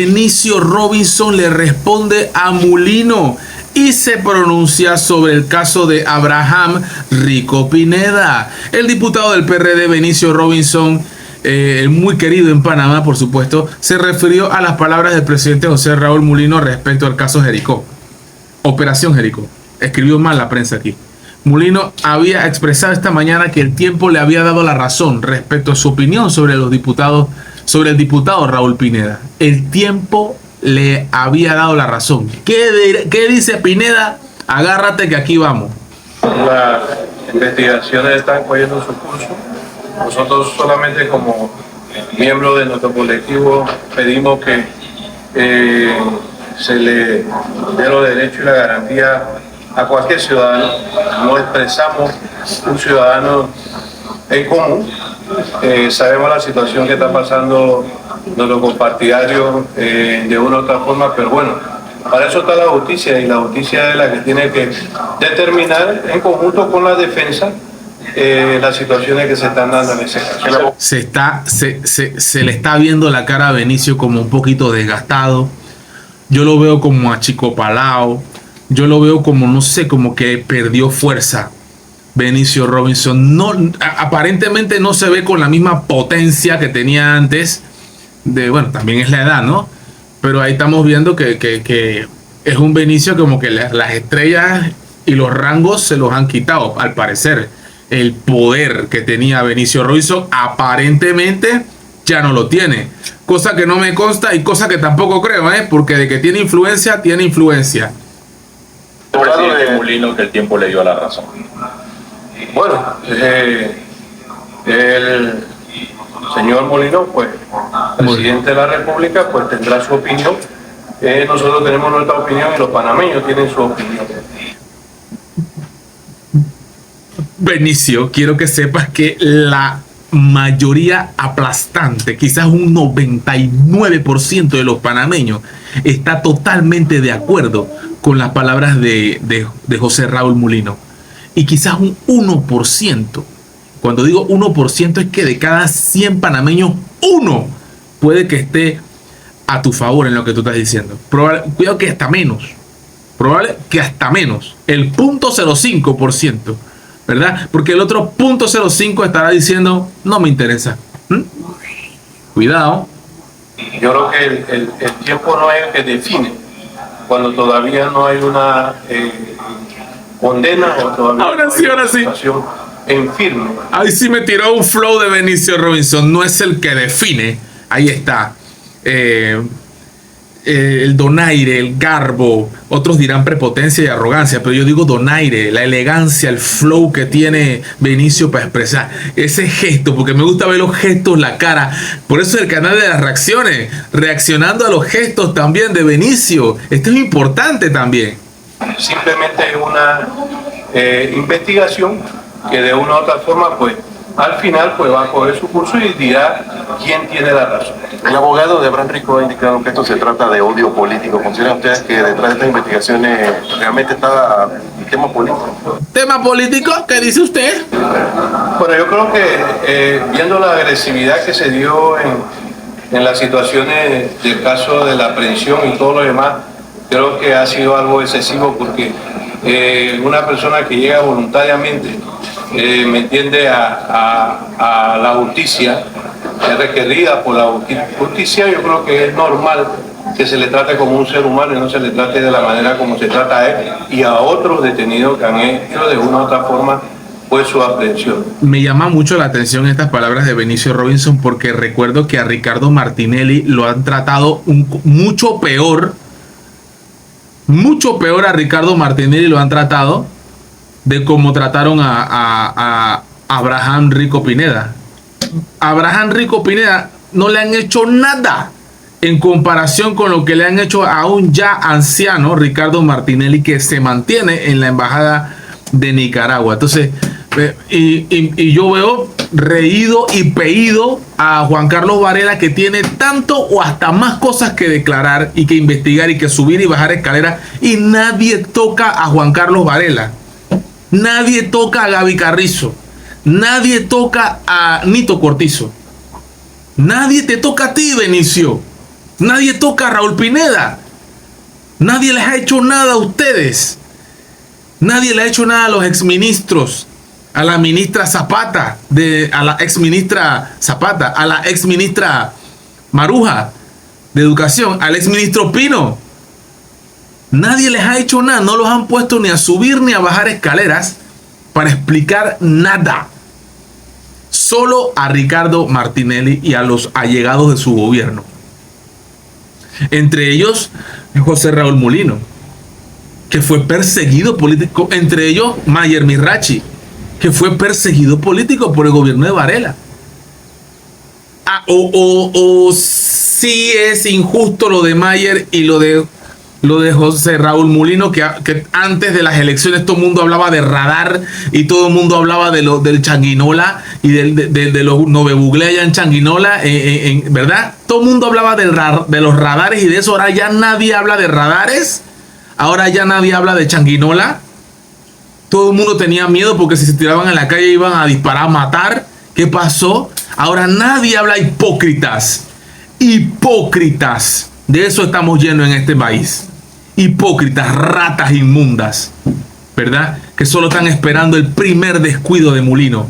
Benicio Robinson le responde a Mulino y se pronuncia sobre el caso de Abraham Rico Pineda. El diputado del PRD, Benicio Robinson, muy querido en Panamá, por supuesto, se refirió a las palabras del presidente José Raúl Mulino respecto al caso Jericó. Operación Jericó. Escribió mal la prensa aquí. Mulino había expresado esta mañana que el tiempo le había dado la razón respecto a su opinión sobre el diputado Raúl Pineda. El tiempo le había dado la razón. ¿Qué dice Pineda? Agárrate que aquí vamos. Las investigaciones están cogiendo su curso. Nosotros solamente como miembros de nuestro colectivo pedimos que se le dé los derechos y la garantía a cualquier ciudadano. No expresamos un ciudadano en común. Sabemos la situación que está pasando nuestros compartidarios de una u otra forma, pero bueno, para eso está la justicia, y la justicia es la que tiene que determinar en conjunto con la defensa las situaciones que se están dando en ese caso. Se le está viendo la cara a Benicio como un poquito desgastado. Yo lo veo como achicopalado. Yo lo veo como, no sé, como que perdió fuerza. Benicio Robinson aparentemente no se ve con la misma potencia que tenía antes. Bueno, también es la edad, ¿no? Pero ahí estamos viendo que es un Benicio como que las estrellas y los rangos se los han quitado, al parecer. El poder que tenía Benicio Robinson aparentemente ya no lo tiene. Cosa que no me consta y cosa que tampoco creo, porque de que tiene influencia, tiene influencia. El presidente Mulino, que el tiempo le dio la razón. Bueno, el señor Mulino, pues, presidente de la República, pues tendrá su opinión. Nosotros tenemos nuestra opinión y los panameños tienen su opinión. Benicio, quiero que sepas que la mayoría aplastante, quizás un 99% de los panameños, está totalmente de acuerdo con las palabras de José Raúl Mulino. Y quizás un 1%. Cuando digo 1% es que de cada 100 panameños, uno puede que esté a tu favor en lo que tú estás diciendo. Cuidado que hasta menos. Probable que hasta menos. El 0.05%. ¿Verdad? Porque el otro 0.05 estará diciendo, no me interesa. Cuidado. Yo creo que el tiempo no es el que define. Cuando todavía no hay una condena o todavía ahora sí. En firme. Ahí sí me tiró un flow de Benicio Robinson. No es el que define. Ahí está. El donaire, el garbo. Otros dirán prepotencia y arrogancia, pero yo digo donaire, la elegancia, el flow que tiene Benicio para expresar ese gesto, porque me gusta ver los gestos, la cara. Por eso el canal de las reacciones, reaccionando a los gestos también de Benicio. Esto es importante también. Simplemente es una investigación que de una u otra forma, pues, al final pues va a coger su curso y dirá quién tiene la razón. El abogado de Abraham Rico ha indicado que esto se trata de odio político. ¿Consideran ustedes que detrás de estas investigaciones realmente está el tema político? ¿Tema político? ¿Qué dice usted? Bueno, yo creo que viendo la agresividad que se dio en las situaciones del caso de la aprehensión y todo lo demás, creo que ha sido algo excesivo, porque una persona que llega voluntariamente, me entiende, a la justicia, es requerida por la justicia, yo creo que es normal que se le trate como un ser humano y no se le trate de la manera como se trata a él y a otros detenidos que han hecho de una u otra forma pues su aprehensión. Me llama mucho la atención estas palabras de Benicio Robinson, porque recuerdo que a Ricardo Martinelli lo han tratado mucho peor a Ricardo Martinelli lo han tratado de cómo trataron a Abraham Rico Pineda. A Abraham Rico Pineda no le han hecho nada en comparación con lo que le han hecho a un ya anciano Ricardo Martinelli, que se mantiene en la embajada de Nicaragua. Entonces, y yo veo reído y peído a Juan Carlos Varela, que tiene tanto o hasta más cosas que declarar y que investigar y que subir y bajar escaleras, y nadie toca a Juan Carlos Varela. Nadie toca a Gaby Carrizo. Nadie toca a Nito Cortizo. Nadie te toca a ti, Benicio. Nadie toca a Raúl Pineda. Nadie les ha hecho nada a ustedes. Nadie le ha hecho nada a los exministros. A la ministra Zapata, a la exministra Zapata, a la exministra Maruja de Educación, al exministro Pino. Nadie les ha hecho nada. No los han puesto ni a subir ni a bajar escaleras para explicar nada. Solo a Ricardo Martinelli y a los allegados de su gobierno. Entre ellos, José Raúl Mulino, que fue perseguido político. Entre ellos, Mayer Mirachi, que fue perseguido político por el gobierno de Varela. O sí es injusto lo de Mayer y lo de José Raúl Mulino, que antes de las elecciones todo el mundo hablaba de radar y todo el mundo hablaba del Changuinola y de los Novebugle allá en Changuinola, ¿verdad? Todo el mundo hablaba de los radares y de eso. Ahora ya nadie habla de radares, ahora ya nadie habla de Changuinola. Todo el mundo tenía miedo porque si se tiraban en la calle iban a disparar, a matar. ¿Qué pasó? Ahora nadie habla. Hipócritas. Hipócritas. De eso estamos llenos en este país. Hipócritas, ratas inmundas, ¿verdad? Que solo están esperando el primer descuido de Mulino,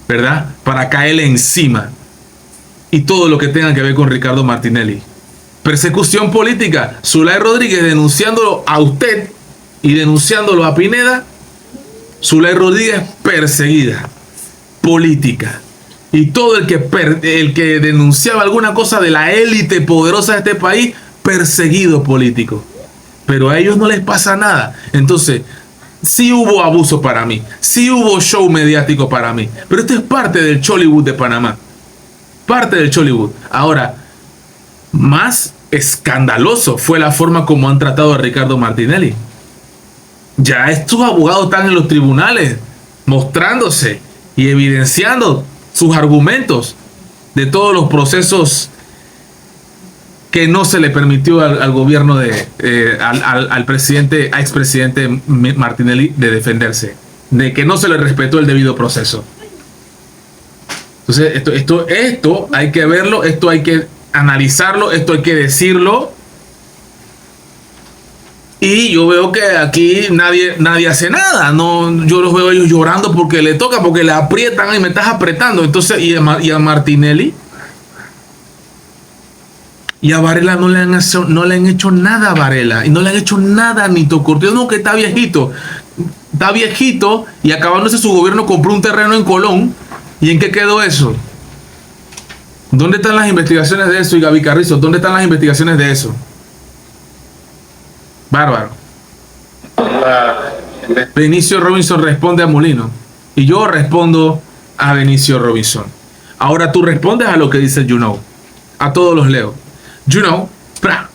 ¿verdad? Para caerle encima. Y todo lo que tenga que ver con Ricardo Martinelli. Persecución política. Zulay Rodríguez denunciándolo a usted y denunciándolo a Pineda. Zulay Rodríguez perseguida. Política. Y todo el que denunciaba alguna cosa de la élite poderosa de este país, perseguido político. Pero a ellos no les pasa nada. Entonces, sí hubo abuso para mí. Sí hubo show mediático para mí. Pero esto es parte del Chollywood de Panamá. Parte del Chollywood. Ahora, más escandaloso fue la forma como han tratado a Ricardo Martinelli. Ya estos abogados están en los tribunales mostrándose y evidenciando sus argumentos de todos los procesos que no se le permitió al gobierno al presidente, a expresidente Martinelli de defenderse, de que no se le respetó el debido proceso. Entonces esto hay que verlo, esto hay que analizarlo, esto hay que decirlo. Y yo veo que aquí nadie hace nada. No, yo los veo ellos llorando porque le toca, porque le aprietan y me estás apretando. Entonces, y a Martinelli y a Varela no le han hecho nada a Varela. Y no le han hecho nada a Nito Cortés. No, que está viejito. Está viejito y acabándose su gobierno compró un terreno en Colón. ¿Y en qué quedó eso? ¿Dónde están las investigaciones de eso? Y Gaby Carrizo, ¿dónde están las investigaciones de eso? Bárbaro. Benicio Robinson responde a Mulino y yo respondo a Benicio Robinson. Ahora tú respondes a lo que dice You Know. A todos los leo. You Know, ¡pra!